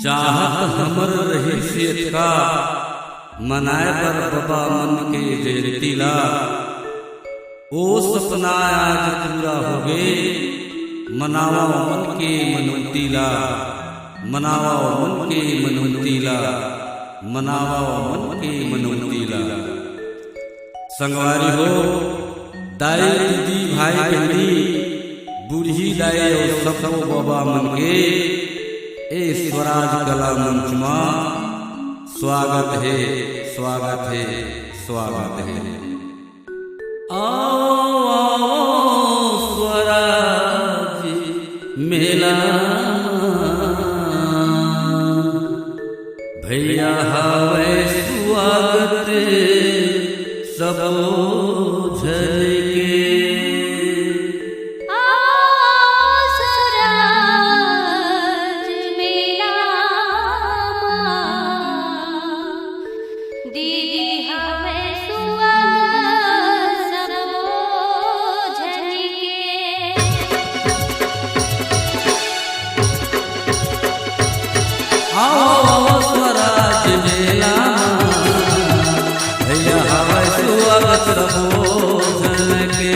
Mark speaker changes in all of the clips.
Speaker 1: चाहत हमर रही से का मनाए पर बाबा मन के जयतीला। ओ सपना आज पूरा हो गए, मनावा मन के मनोतीला, मनावा मन के मनोतीला, मनावा मन के मनोतीला। संगवारी हो दाई दीदी भाई बहनी बूढ़ी दाई और सबको बाबा मन के ए स्वराज कला मंच में स्वागत है, स्वागत है, स्वागत है। आओ आओ स्वराज मेला भैया हावे स्वागत सब झल के। आओ स्वराज मेला भैया हवा स्वागत सबो जन के।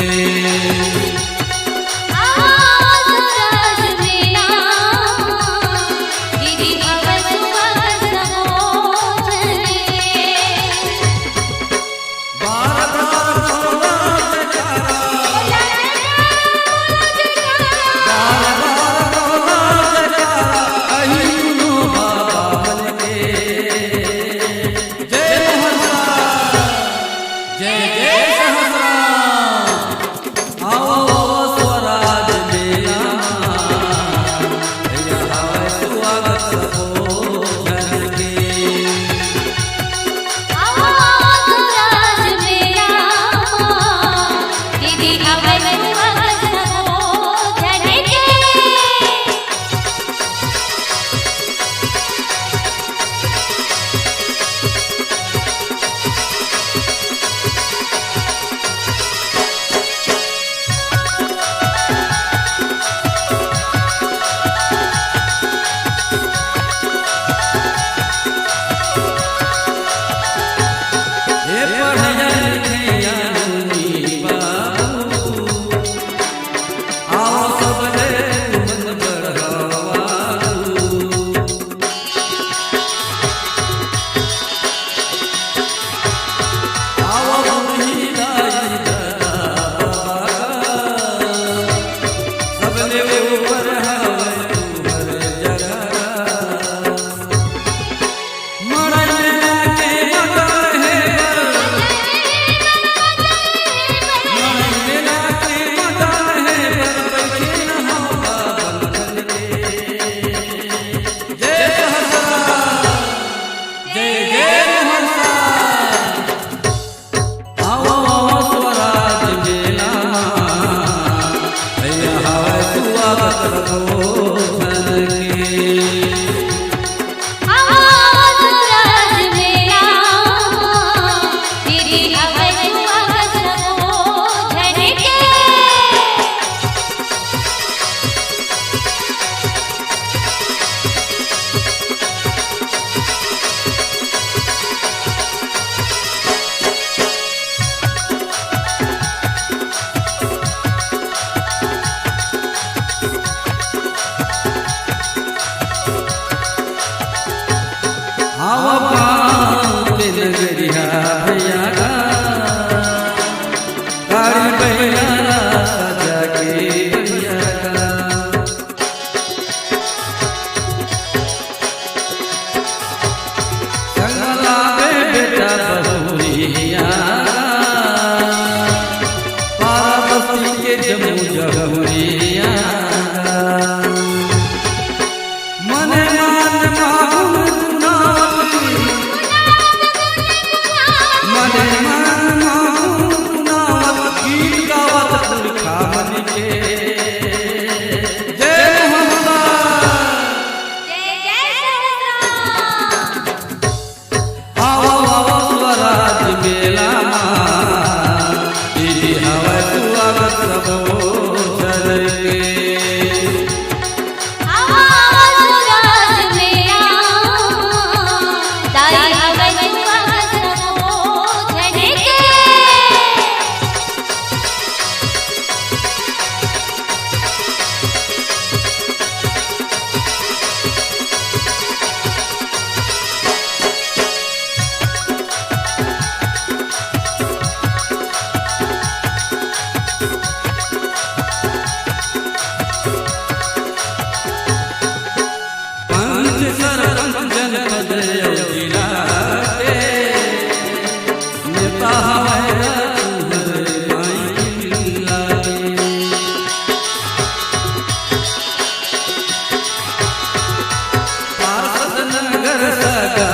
Speaker 1: सरपंच जनपद जिला के नेता हमारा पार्षद नगर सगा